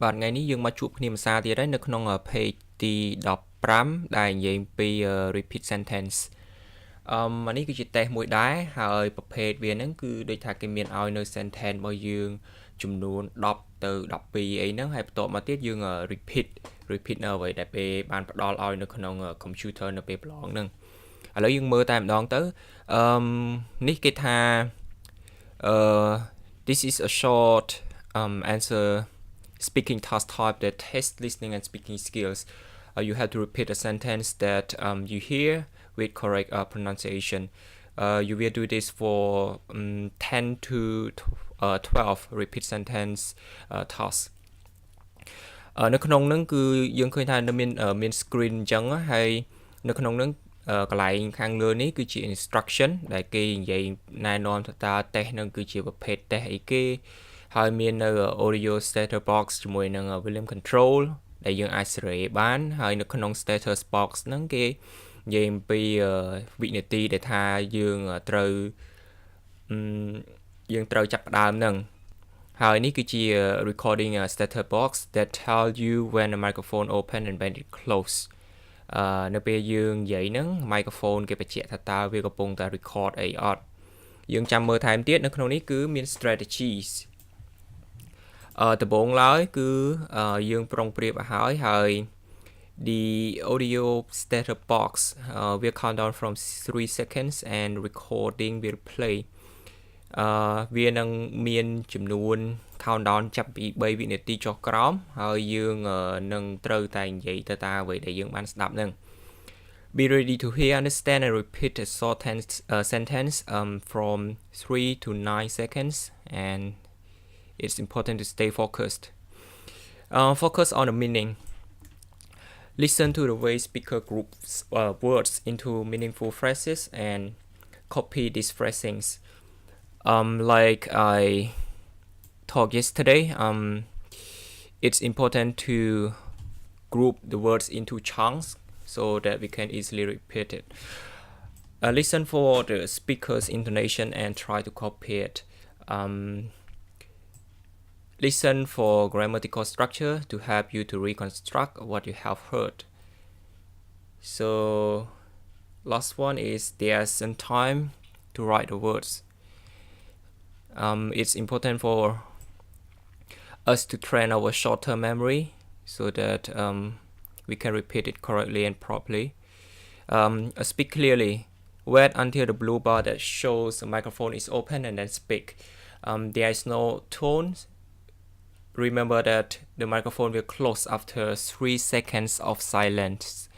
Bạnថ្ងៃនេះយើងមកជួបគ្នាភាសាទៀតហើយនៅក្នុង page ទី15ដែលនិយាយពី repeat sentence អានេះគឺជា test មួយដែរហើយប្រភេទវាហ្នឹងគឺដូចថាគេមានឲ្យនៅ sentence របស់យើងចំនួន10ទៅ12អីហ្នឹងហើយបន្ទាប់មកទៀតយើង repeat នៅអ្វីដែលពេលបានផ្ដល់ឲ្យនៅក្នុង computer នៅពេលប្រឡងហ្នឹងឥឡូវយើងមើលតែម្ដងទៅនេះគេថា this is a short answer speaking task type that tests listening and speaking skills. You have to repeat a sentence that you hear with correct pronunciation. You will do this for 10 to 12 repeat sentence tasks. នៅក្នុងហ្នឹងគឺយើងឃើញថាមាន screen អញ្ចឹងហើយនៅក្នុងហ្នឹងកន្លែងខាងលើនេះគឺជា instruction ដែលគេនិយាយណែនាំថាតើ test ហ្នឹងគឺជាប្រភេទ test អីគេហើយមាននៅ audio status box ជាមួយនឹង volume control ដែលយើងអាចសេរីបានហើយនៅក្នុង status box ហ្នឹងគេនិយាយអំពីវិនាទីដែលថាយើងត្រូវចាប់ផ្ដើមហ្នឹងហើយនេះគឺជា recording status box that tell you when the microphone open and when it close នៅពេលយើងនិយាយហ្នឹង microphone គេបញ្ជាក់ថាតើវាកំពុងតែ record អីអត់យើងចាំមើលថែមទៀតនៅក្នុងនេះគឺមាន strategies ដំបូងឡើយគឺយើងប្រុងប្រៀបឲ្យហើយ the audio status box will count down from 3 seconds and recording will play វានឹងមានចំនួន countdown ចាប់ពី3វិនាទីចុះក្រោមហើយយើងនឹងត្រូវតែនិយាយទៅតាមអ្វីដែលយើងបានស្ដាប់ហ្នឹង Be ready to hear, understand and repeat a short sentence from 3 to 9 seconds and it's important to stay focused. Focus on the meaning. Listen to the way speaker groups words into meaningful phrases and copy these phrasings. Like I talked yesterday, it's important to group the words into chunks so that we can easily repeat it. Listen for the speaker's intonation and try to copy it. Listen for grammatical structure to help you to reconstruct what you have heard. So, last one is there's some time to write the words. It's important for us to train our short-term memory so that we can repeat it correctly and properly. Speak clearly. Wait until the blue bar that shows the microphone is open and then speak. There is no tone. Remember that the microphone will close after 3 seconds of silence.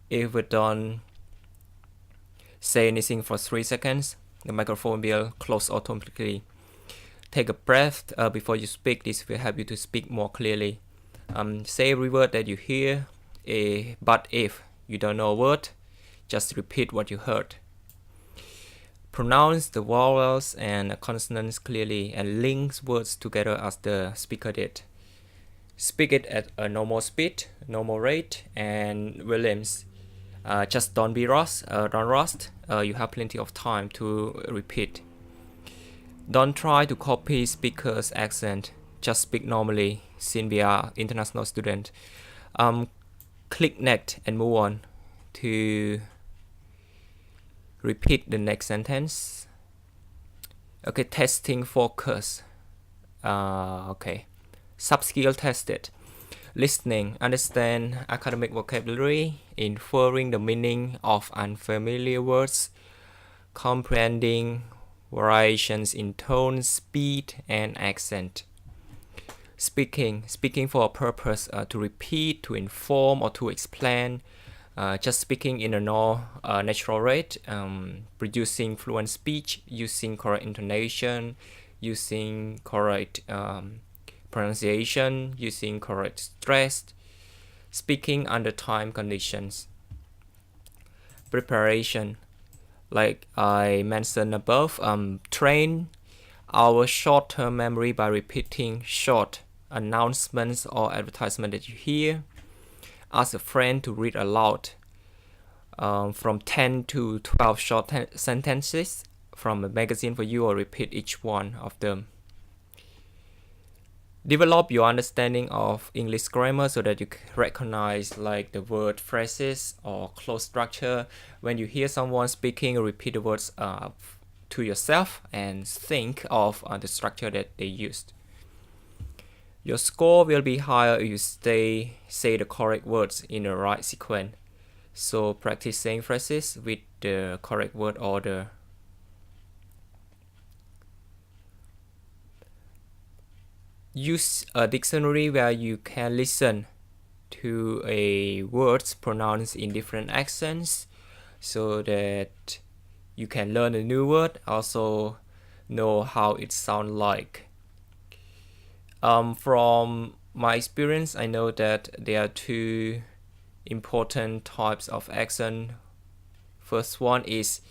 If we don't say anything for 3 seconds, the microphone will close automatically. Take a breath before you speak. This will help you to speak more clearly. Say every word that you hear, but if you don't know a word, just repeat what you heard. Pronounce the vowels and consonants clearly and link words together as the speaker did. Speak it at a normal speed, normal rate, and volumes. Just don't rush. You have plenty of time to repeat. Don't try to copy speaker's accent. Just speak normally, since we are international student. Click next and move on to repeat the next sentence. Okay, testing focus. Okay, sub-skill tested. Listening, understand academic vocabulary, inferring the meaning of unfamiliar words, comprehending variations in tone, speed, and accent. Speaking for a purpose to repeat, to inform, or to explain. Just speaking in a natural rate, producing fluent speech, using correct intonation, using correct pronunciation, using correct stress, speaking under time conditions. Preparation, like I mentioned above, train our short-term memory by repeating short announcements or advertisement that you hear. Ask a friend to read aloud from 10 to 12 short sentences from a magazine for you or repeat each one of them. Develop your understanding of English grammar so that you recognize like the word phrases or clause structure. When you hear someone speaking, repeat the words to yourself and think of the structure that they used. Your score will be higher if you say the correct words in the right sequence. So practice saying phrases with the correct word order. Use a dictionary where you can listen to a words pronounced in different accents so that you can learn a new word, also know how it sounds like. From my experience, I know that there are two important types of accent. First one is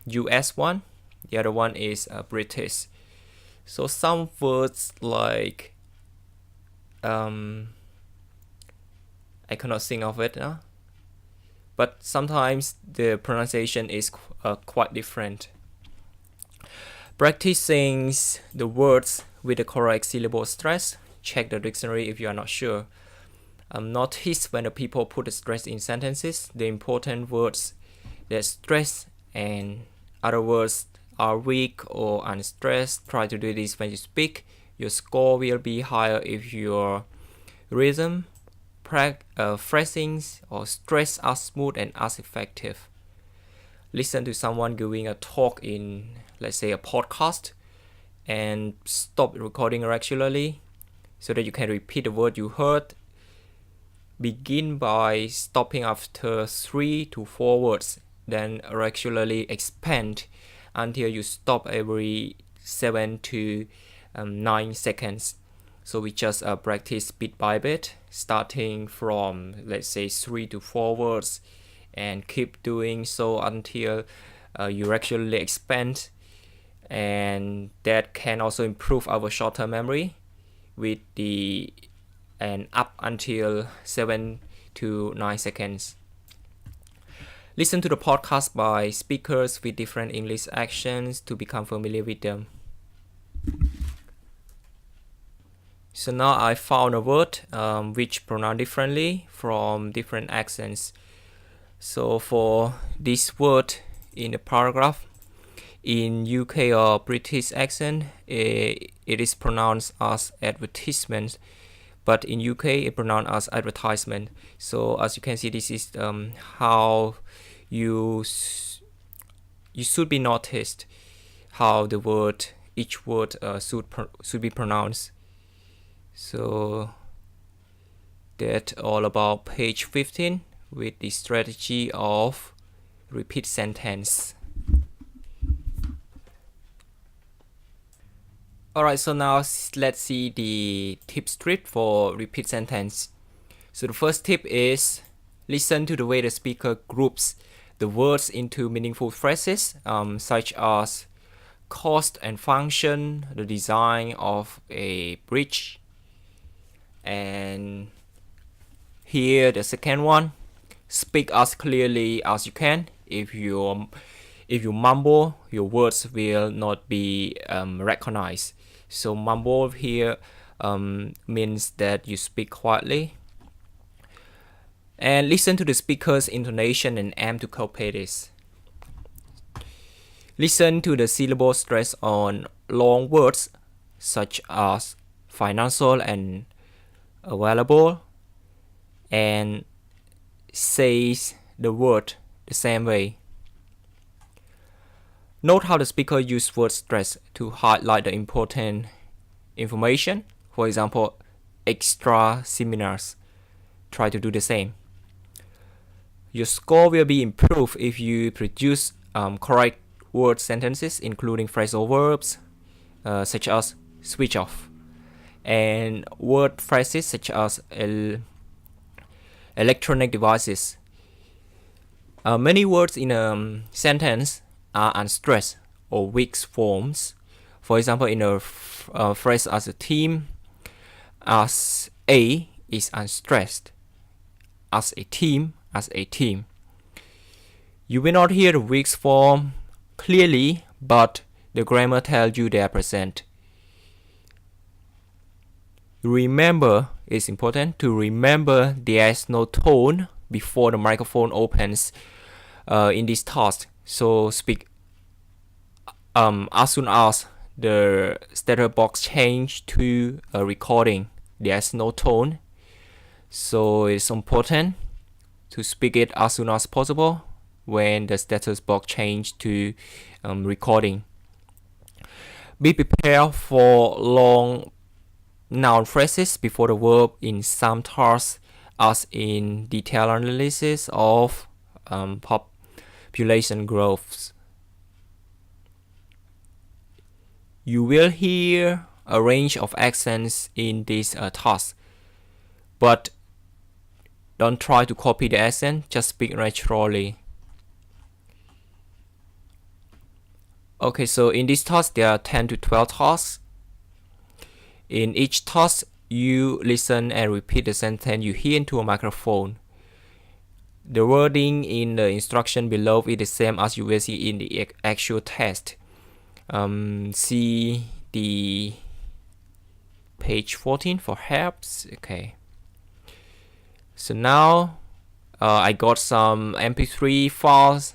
US one, the other one is British. So some words like I cannot think of it now, but sometimes the pronunciation is quite different. Practicing the words with the correct syllable stress. Check the dictionary if you are not sure. Notice when the people put the stress in sentences, the important words that stress and other words are weak or unstressed. Try to do this when you speak. Your score will be higher if your rhythm, phrasings, or stress are smooth and as effective. Listen to someone giving a talk in, let's say, a podcast, and stop recording regularly so that you can repeat the word you heard. Begin by stopping after 3 to 4 words, then regularly expand until you stop every 7 to 9 seconds. So we just practice bit by bit, starting from, let's say, 3 to 4 words, and keep doing so until you regularly expand. And that can also improve our short-term memory with the and up until 7 to 9 seconds. Listen to the podcast by speakers with different English accents to become familiar with them. So now I found a word which pronounced differently from different accents. So for this word in the paragraph, in UK or British accent, it is pronounced as advertisement, but in UK it pronounced as advertisement. So as you can see, this is how you should be noticed, how the word, each word should be pronounced. So that's all about page 15 with the strategy of repeat sentence. Alright, so now let's see the tip strip for repeat sentence. So the first tip is listen to the way the speaker groups the words into meaningful phrases, such as cost and function, the design of a bridge. And here the second one, speak as clearly as you can. If you mumble, your words will not be recognized. So mumble here means that you speak quietly. And listen to the speaker's intonation and aim to copy this. Listen to the syllable stress on long words such as financial and available, and says the word the same way. Note how the speaker uses word stress to highlight the important information. For example, extra seminars. Try to do the same. Your score will be improved if you produce correct word sentences, including phrasal verbs such as switch off, and word phrases such as electronic devices. Many words in a sentence are unstressed or weak forms. For example, in a phrase as a team, as a is unstressed, as a team, as a team. You will not hear the weak form clearly, but the grammar tells you they are present. Remember, it's important to remember there's no tone before the microphone opens in this task. So speak as soon as the status box change to a recording, there's no tone. So it's important to speak it as soon as possible when the status box change to recording. Be prepared for long noun phrases before the verb in some tasks, as in detailed analysis of population growth. You will hear a range of accents in this task, but don't try to copy the accent, just speak naturally. Okay, so in this task there are 10 to 12 tasks. In each task, you listen and repeat the sentence you hear into a microphone. The wording in the instruction below is the same as you will see in the actual test. See the page 14 for helps. Okay. So now I got some MP3 files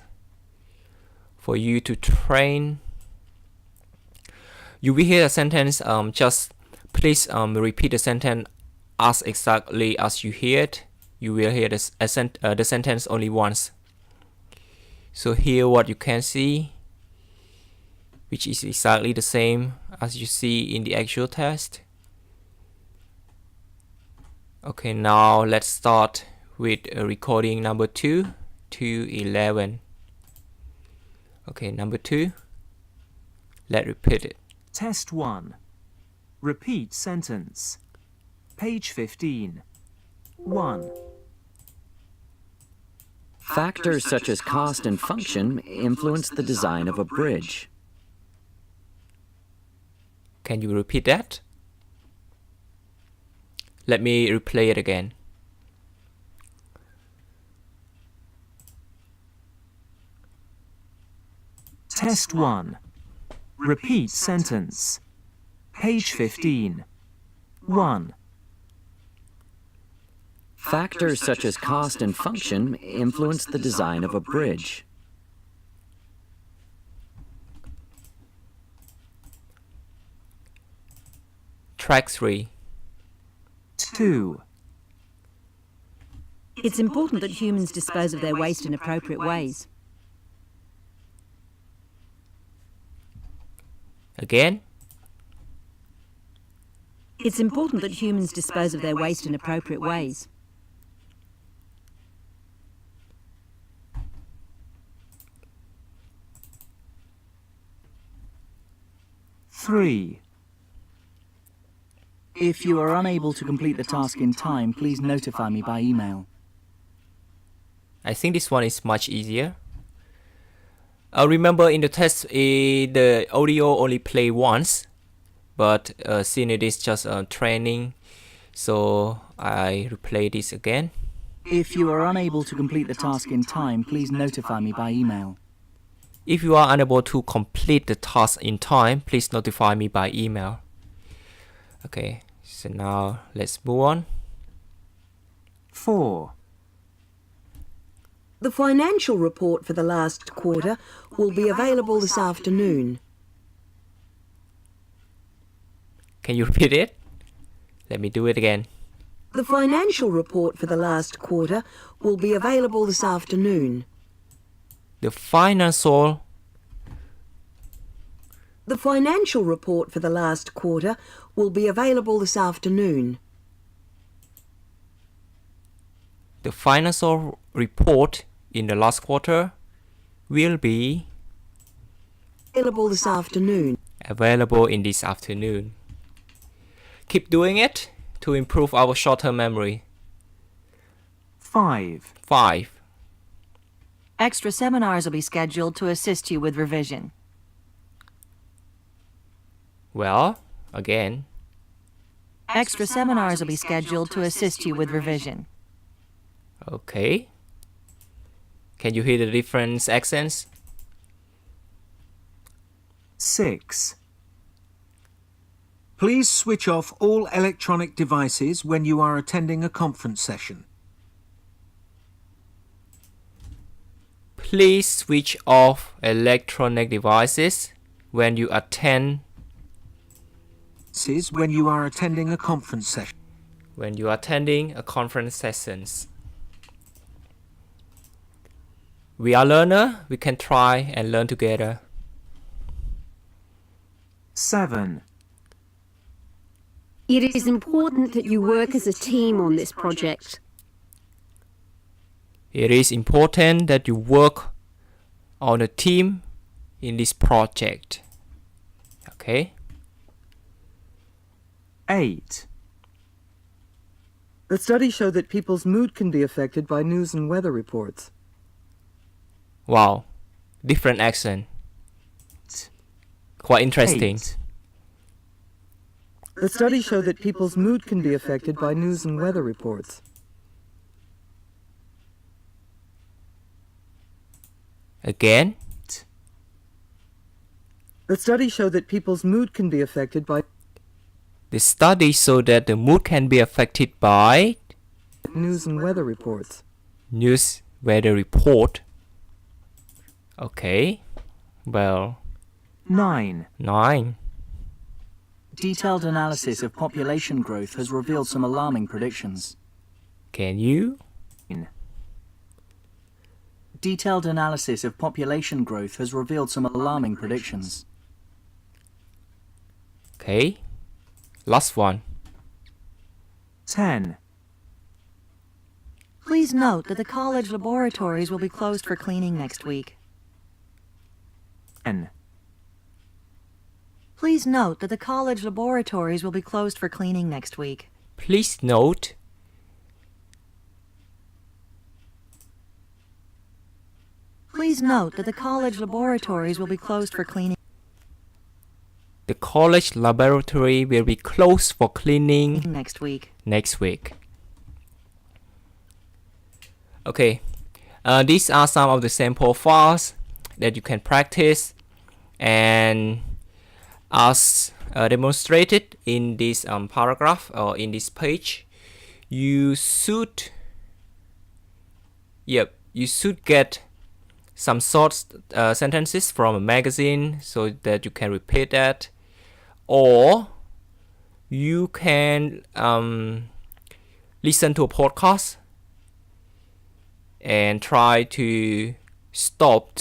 for you to train. You will hear a sentence, just please repeat the sentence as exactly as you hear it. You will hear the sentence only once. So here what you can see, which is exactly the same as you see in the actual test. Okay, now let's start with recording number 2 to 11. Okay, number 2. Let's repeat it. Test 1. Repeat sentence. Page 15. 1. Factors such as cost and function influence the design of a bridge. Can you repeat that? Let me replay it again. Test 1. Repeat sentence. Page 15. 1. Factors such as cost and function influence the design of a bridge. Track 3. 2. It's important that humans dispose of their waste in appropriate ways. Again. It's important that humans dispose of their waste in appropriate ways. Three. If you are unable to complete the task in time, please notify me by email. I think this one is much easier. Remember in the test, the audio only play once, but since it is just training, so I replay this again. If you are unable to complete the task in time, please notify me by email. If you are unable to complete the task in time, please notify me by email. Okay, so now let's move on. 4. The financial report for the last quarter will be available this afternoon. Can you repeat it? Let me do it again. The financial report for the last quarter will be available this afternoon. The financial report for the last quarter will be available this afternoon. The financial report in the last quarter will be Available this afternoon. available in this afternoon. Keep doing it to improve our short-term memory. 5. 5. Extra seminars will be scheduled to assist you with revision. Well, again. Extra seminars will be scheduled to assist you with revision. Okay. Can you hear the different accents? 6. Please switch off all electronic devices when you are attending a conference session. Please switch off electronic devices when you attend When you are attending a conference session. a conference sessions. We are learner, we can try and learn together. 7. It is important that you work as a team on this project. It is important that you work on a team in this project. Okay. 8. The study showed that people's mood can be affected by news and weather reports. Wow. Different accent. Quite interesting. 8. The study showed that people's mood can be affected by news and weather reports. Again. The study showed that people's mood can be affected by The study showed that the mood can be affected by news and weather reports. news weather report. Okay. Well, 9. 9. Detailed analysis of population growth has revealed some alarming predictions. Can you? Detailed analysis of population growth has revealed some alarming predictions. Okay. Last one. 10. Please note that the college laboratories will be closed for cleaning next week. 10. Please note that the college laboratories will be closed for cleaning next week. Please note Please note that the college laboratories will be closed for cleaning the college laboratory will be closed for cleaning next week. next week. Okay. These are some of the sample files that you can practice, and as demonstrated in this paragraph or in this page, you should get some short sentences from a magazine so that you can repeat that, or you can listen to a podcast and try to stop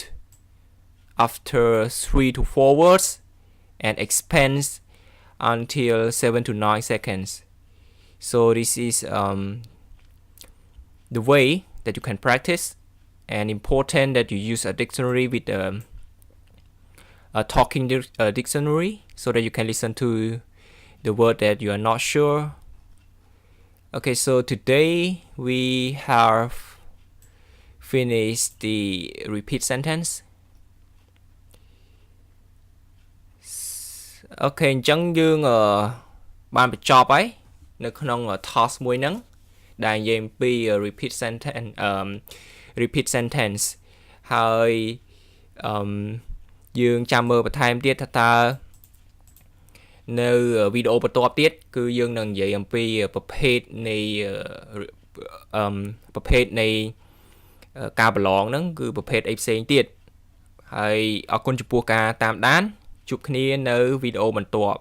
after 3 to 4 words and expand until 7 to 9 seconds. So this is the way that you can practice, and important that you use a dictionary with a talking dictionary so that you can listen to the word that you are not sure. Okay, so today we have finished the repeat sentence. Okay, អញ្ចឹងយើងបានបញ្ចប់ហើយនៅក្នុង task មួយហ្នឹងដែលនិយាយអំពី repeat sentence ហើយយើងចាំមើលបន្ថែមទៀតថាតើនៅវីដេអូបន្ទាប់ទៀតគឺយើងនឹងនិយាយអំពីប្រភេទនៃការប្រឡងហ្នឹងគឺប្រភេទអីផ្សេងទៀតហើយអរគុណចំពោះការតាមដានជួបគ្នានៅវីដេអូបន្ទាប់